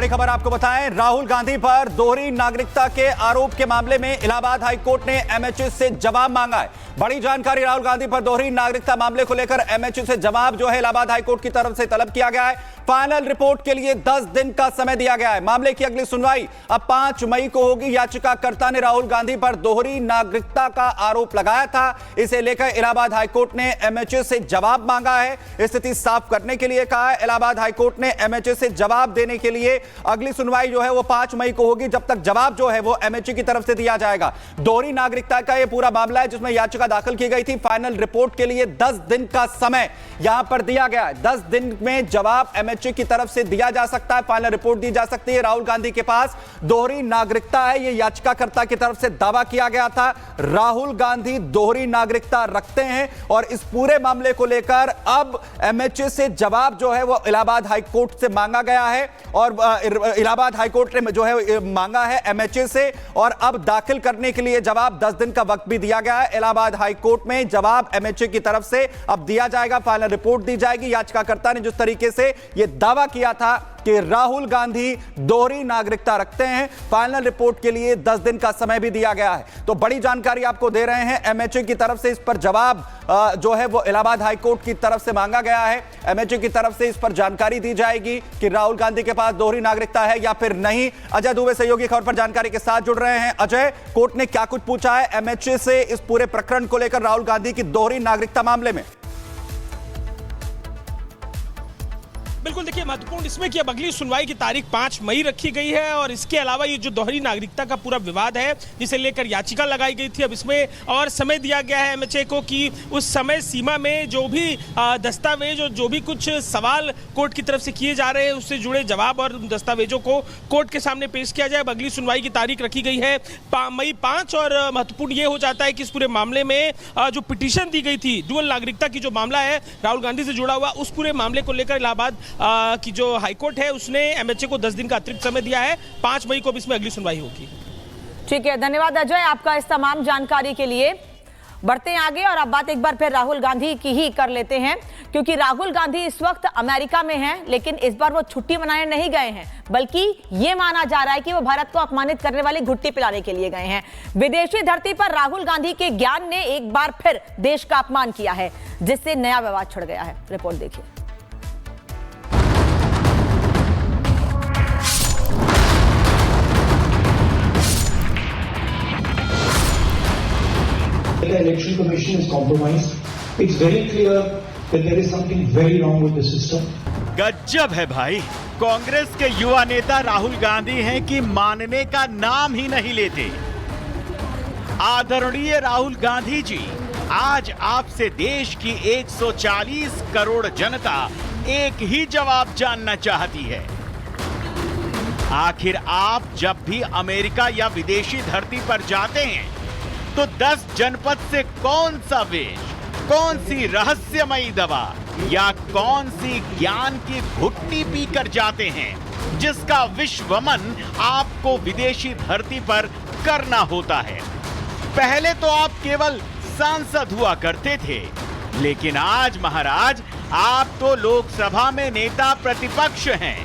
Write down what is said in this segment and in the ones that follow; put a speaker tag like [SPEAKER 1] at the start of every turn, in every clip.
[SPEAKER 1] बड़ी खबर आपको बताएं, राहुल गांधी पर दोहरी नागरिकता के आरोप के मामले में इलाहाबाद हाईकोर्ट ने एमएचए से जवाब मांगा है। बड़ी जानकारी, राहुल गांधी पर दोहरी नागरिकता मामले को लेकर एमएचए से जवाब जो है इलाहाबाद हाईकोर्ट की तरफ से तलब किया गया है। फाइनल रिपोर्ट के लिए 10 दिन का समय दिया गया है। मामले की अगली सुनवाई अब 5 मई को होगी। याचिकाकर्ता ने राहुल गांधी पर दोहरी नागरिकता का आरोप लगाया था। इसे लेकर इलाहाबाद हाईकोर्ट ने एमएचए से जवाब मांगा है। स्थिति साफ करने के लिए कहा है। इलाहाबाद हाईकोर्ट ने एमएचए से जवाब देने के लिए अगली सुनवाई जो है वो 5 मई को होगी, जब तक जवाब जो है वो एमएचए की तरफ से दिया जाएगा। दोहरी नागरिकता का ये पूरा मामला है जिसमें याचिका दाखिल की गई थी। फाइनल रिपोर्ट के लिए 10 दिन का समय यहां पर दिया गया है। 10 दिन में जवाब एमएचए की तरफ से दिया जा सकता है, फाइनल रिपोर्ट दी जा सकती है। राहुल गांधी के पास दोहरी नागरिकता है, यह याचिकाकर्ता की तरफ से दावा किया गया था। राहुल गांधी दोहरी नागरिकता रखते हैं और इस पूरे मामले को लेकर अब एमएचए से जवाब जो है वो इलाहाबाद हाईकोर्ट से मांगा गया है और इलाहाबाद हाईकोर्ट ने जो है मांगा है एमएचए से, और अब दाखिल करने के लिए जवाब 10 दिन का वक्त भी दिया गया है। इलाहाबाद हाईकोर्ट में जवाब एमएचए की तरफ से अब दिया जाएगा, फाइनल रिपोर्ट दी जाएगी। याचिकाकर्ता ने जिस तरीके से यह दावा किया था कि राहुल गांधी दोहरी नागरिकता रखते हैं, फाइनल रिपोर्ट के लिए 10 दिन का समय भी दिया गया है। तो बड़ी जानकारी आपको दे रहे हैं, एमएचए की तरफ से इस पर जवाब जो है वो इलाहाबाद हाईकोर्ट की तरफ से मांगा गया है। एमएचए की तरफ से इस पर जानकारी दी जाएगी कि राहुल गांधी के पास दोहरी नागरिकता है या फिर नहीं। अजय दुबे सहयोगी खबर पर जानकारी के साथ जुड़ रहे हैं। अजय, कोर्ट ने क्या कुछ पूछा है एमएचए से इस पूरे प्रकरण को लेकर राहुल गांधी की दोहरी नागरिकता मामले में?
[SPEAKER 2] बिल्कुल, देखिए महत्वपूर्ण इसमें कि अब अगली सुनवाई की तारीख 5 मई रखी गई है और इसके अलावा ये जो दोहरी नागरिकता का पूरा विवाद है जिसे लेकर याचिका लगाई गई थी, अब इसमें और समय दिया गया है एमएचए को कि उस समय सीमा में जो भी दस्तावेज और जो भी कुछ सवाल कोर्ट की तरफ से किए जा रहे हैं उससे जुड़े जवाब और दस्तावेजों को कोर्ट के सामने पेश किया जाए। अब अगली सुनवाई की तारीख रखी गई है मई 5 और महत्वपूर्ण ये हो जाता है कि इस पूरे मामले में जो पिटीशन दी गई थी डुअल नागरिकता की जो मामला है राहुल गांधी से जुड़ा हुआ, उस पूरे मामले को लेकर इलाहाबाद की जो हाईकोर्ट है उसने एमएचए को 10 दिन का अतिरिक्त समय दिया है। 5 मई को भी इसमें अगली सुनवाई होगी।
[SPEAKER 3] ठीक है, धन्यवाद अजय आपका इस तमाम जानकारी के लिए। बढ़ते हैं आगे और अब बात एक बार फिर राहुल गांधी की ही कर लेते हैं, क्योंकि राहुल गांधी इस वक्त अमेरिका में हैं, लेकिन इस बार वो छुट्टी मनाने नहीं गए हैं, बल्कि ये माना जा रहा है कि वो भारत को अपमानित करने वाली घुट्टी पिलाने के लिए गए हैं। विदेशी धरती पर राहुल गांधी के ज्ञान ने एक बार फिर देश का अपमान किया है, जिससे नया विवाद छिड़ गया है। रिपोर्ट देखिए।
[SPEAKER 4] The Election Commission is compromised. It's very clear that there is something very wrong with the system.
[SPEAKER 5] गजब है भाई, कांग्रेस के युवा नेता राहुल गांधी हैं कि मानने का नाम ही नहीं लेते। आदरणीय राहुल गांधी जी, आज आपसे देश की 140 करोड़ जनता एक ही जवाब जानना चाहती है। आखिर आप जब भी अमेरिका या विदेशी धरती पर जाते हैं तो 10 जनपद से कौन सा वेश, कौन सी रहस्यमयी दवा या कौन सी ज्ञान की घुट्टी पीकर जाते हैं जिसका विश्वमन आपको विदेशी धरती पर करना होता है। पहले तो आप केवल सांसद हुआ करते थे, लेकिन आज महाराज आप तो लोकसभा में नेता प्रतिपक्ष हैं,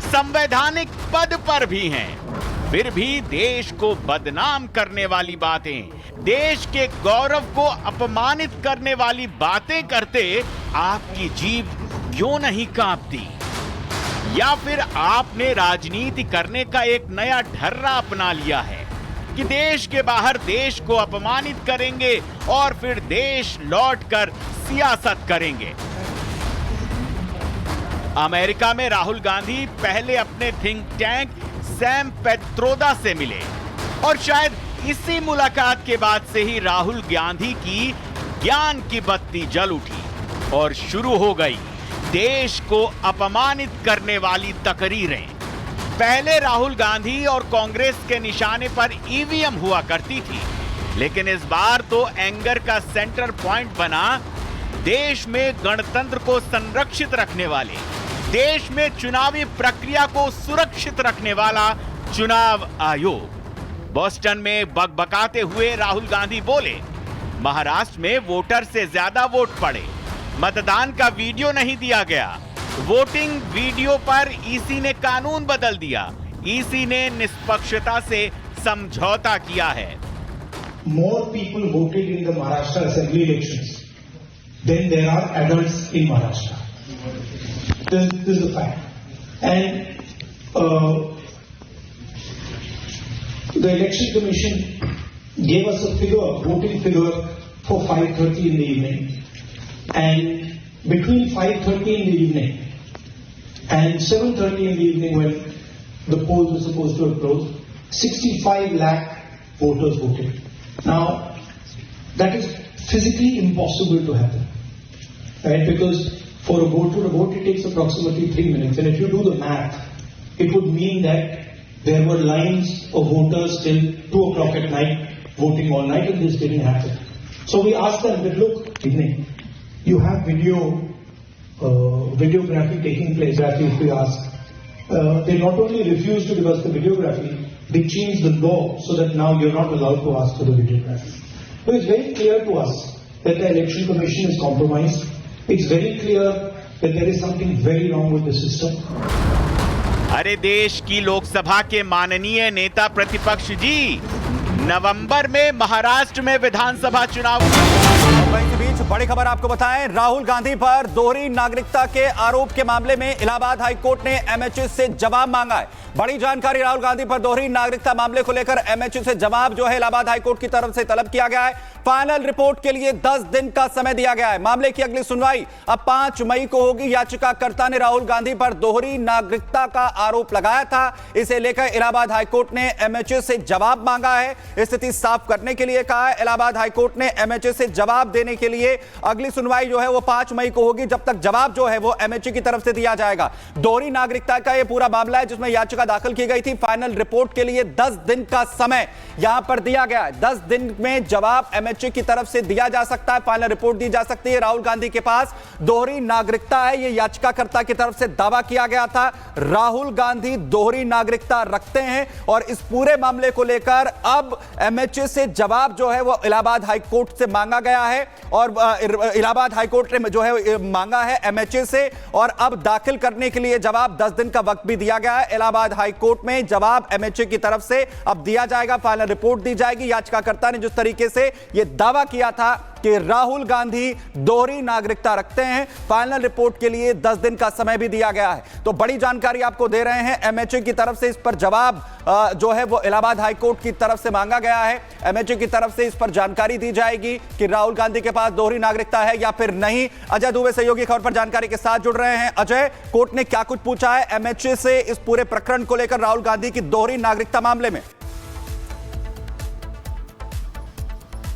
[SPEAKER 5] संवैधानिक पद पर भी हैं। फिर भी देश को बदनाम करने वाली बातें, देश के गौरव को अपमानित करने वाली बातें करते आपकी जीभ क्यों नहीं कांपती? या फिर आपने राजनीति करने का एक नया ढर्रा अपना लिया है कि देश के बाहर देश को अपमानित करेंगे और फिर देश लौटकर सियासत करेंगे। अमेरिका में राहुल गांधी पहले अपने थिंक टैंक सैम पेट्रोदा से मिले और शायद इसी मुलाकात के बाद से ही राहुल गांधी की ज्ञान की बत्ती जल उठी और शुरू हो गई देश को अपमानित करने वाली तकरीरें। पहले राहुल गांधी और कांग्रेस के निशाने पर ईवीएम हुआ करती थी, लेकिन इस बार तो एंगर का सेंटर पॉइंट बना देश में गणतंत्र को संरक्षित रखने वाले, देश में चुनावी प्रक्रिया को सुरक्षित रखने वाला चुनाव आयोग। बोस्टन में बकबकाते हुए राहुल गांधी बोले, महाराष्ट्र में वोटर से ज्यादा वोट पड़े, मतदान का वीडियो नहीं दिया गया, वोटिंग वीडियो पर ईसी ने कानून बदल दिया। ईसी ने निष्पक्षता से समझौता किया है।
[SPEAKER 4] More people voted in the Maharashtra assembly elections than there are adults in Maharashtra. This is a fact. And the election commission gave us a figure, voting figure for 5:30 in the evening. And between 5:30 in the evening and 7:30 in the evening, when the polls were supposed to have closed, 65 lakh voters voted. Now, that is physically impossible to happen, right? Because for a vote it takes approximately 3 minutes, and if you do the math, it would mean that there were lines of voters till 2 o'clock at night voting all night, and this didn't happen. So we asked them that, look, you have videography taking place. If we asked, they not only refused to give us the videography, they changed the law so that now you're not allowed to ask for the videography. So it's very clear to us that the election commission is compromised. It's very clear that there is something very wrong with the system.
[SPEAKER 5] अरे देश की लोकसभा के माननीय नेता प्रतिपक्ष जी, नवंबर में महाराष्ट्र में विधानसभा चुनाव।
[SPEAKER 1] वहीं के बीच बड़ी खबर आपको बताएं, राहुल गांधी पर दोहरी नागरिकता के आरोप के मामले में इलाहाबाद हाईकोर्ट ने एमएचए से जवाब मांगा है। बड़ी जानकारी, राहुल गांधी पर दोहरी नागरिकता मामले को लेकर एमएचए से जवाब जो है इलाहाबाद हाईकोर्ट की तरफ से तलब किया गया है। फाइनल रिपोर्ट के लिए 10 दिन का समय दिया गया है। मामले की अगली सुनवाई अब 5 मई को होगी। याचिकाकर्ता ने राहुल गांधी पर दोहरी नागरिकता का आरोप लगाया था। इसे लेकर इलाहाबाद हाईकोर्ट ने एमएचए से जवाब मांगा है। स्थिति साफ करने के लिए कहा है। इलाहाबाद हाईकोर्ट ने एमएचए से जवाब देने के लिए अगली सुनवाई जो है वो 5 मई को होगी। जब तक जवाब जो है वो एमएचए की तरफ से दिया जाएगा। दोहरी नागरिकता का ये पूरा मामला है जिसमें याचिका दाखिल की गई थी। फाइनल रिपोर्ट के लिए 10 दिन का समय यहां पर दिया गया है। 10 दिन में जवाब एमएचए की तरफ से दिया जा सकता है, फाइनल रिपोर्ट दी जा सकती है। राहुल गांधी के पास दोहरी नागरिकता है, यह याचिकाकर्ता की तरफ से दावा किया गया था। राहुल गांधी दोहरी नागरिकता रखते हैं और इस पूरे मामले को लेकर अब एमएचए से जवाब जो है वो इलाहाबाद हाईकोर्ट से मांगा गया है और इलाहाबाद हाईकोर्ट ने जो है मांगा है एमएचए से और अब दाखिल करने के लिए जवाब 10 दिन का वक्त भी दिया गया है। इलाहाबाद हाईकोर्ट में जवाब एमएचए की तरफ से अब दिया जाएगा, फाइनल रिपोर्ट दी जाएगी। याचिकाकर्ता ने जिस तरीके से यह दावा किया था कि राहुल गांधी दोहरी नागरिकता रखते हैं, फाइनल रिपोर्ट के लिए 10 दिन का समय भी दिया गया है। तो बड़ी जानकारी आपको दे रहे हैं, एमएचए की तरफ से इस पर जवाब जो है वो इलाहाबाद हाईकोर्ट की तरफ से मांगा गया है। एमएचए की तरफ से इस पर जानकारी दी जाएगी कि राहुल गांधी के पास दोहरी नागरिकता है या फिर नहीं। अजय दुबे सहयोगी खबर पर जानकारी के साथ जुड़ रहे हैं। अजय, कोर्ट ने क्या कुछ पूछा है एमएचए से इस पूरे प्रकरण को लेकर राहुल गांधी की दोहरी नागरिकता मामले में?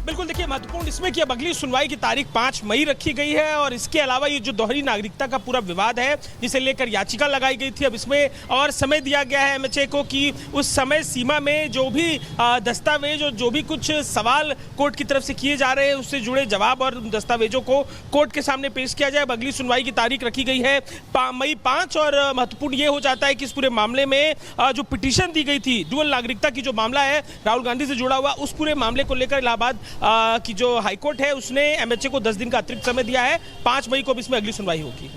[SPEAKER 2] बिल्कुल, देखिए महत्वपूर्ण इसमें कि अब अगली सुनवाई की तारीख 5 मई रखी गई है और इसके अलावा ये जो दोहरी नागरिकता का पूरा विवाद है जिसे लेकर याचिका लगाई गई थी, अब इसमें और समय दिया गया है एमएचए को कि उस समय सीमा में जो भी दस्तावेज और जो भी कुछ सवाल कोर्ट की तरफ से किए जा रहे हैं उससे जुड़े जवाब और दस्तावेजों को कोर्ट के सामने पेश किया जाए। अब अगली सुनवाई की तारीख रखी गई है मई 5 और महत्वपूर्ण ये हो जाता है कि इस पूरे मामले में जो पिटीशन दी गई थी डुअल नागरिकता की जो मामला है राहुल गांधी से जुड़ा हुआ, उस पूरे मामले को लेकर इलाहाबाद की जो हाईकोर्ट है उसने एमएचए को 10 दिन का अतिरिक्त समय दिया है। 5 मई को भी इसमें अगली सुनवाई होगी।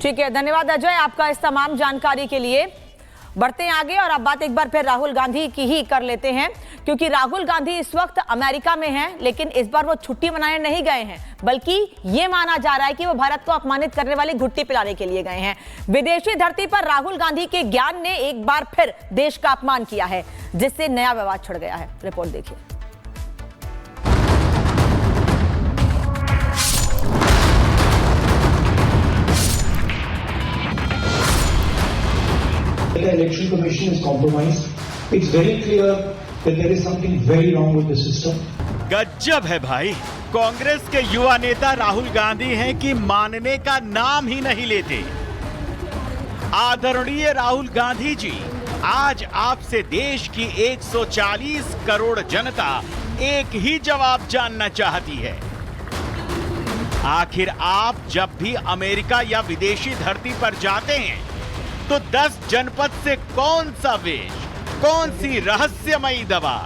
[SPEAKER 3] ठीक है, धन्यवाद अजय आपका इस तमाम जानकारी के लिए। बढ़ते हैं आगे और अब बात एक बार फिर राहुल गांधी की ही कर लेते हैं, क्योंकि राहुल गांधी इस वक्त अमेरिका में हैं, लेकिन इस बार वो छुट्टी मनाने नहीं गए हैं, बल्कि ये माना जा रहा है कि वो भारत को अपमानित करने वाली घुट्टी पिलाने के लिए गए हैं। विदेशी धरती पर राहुल गांधी के ज्ञान ने एक बार फिर देश का अपमान किया है, जिससे नया विवाद छिड़ गया है। रिपोर्ट देखिए।
[SPEAKER 4] The election commission is compromised. It's very clear that there is something very wrong with the system.
[SPEAKER 5] गजब है भाई, कांग्रेस के युवा नेता राहुल गांधी हैं कि मानने का नाम ही नहीं लेते। आदरणीय राहुल गांधी जी, आज आपसे देश की 140 करोड़ जनता एक ही जवाब जानना चाहती है। आखिर आप जब भी अमेरिका या विदेशी धरती पर जाते हैं तो 10 जनपद से कौन सा वेश, कौन सी रहस्यमयी दवा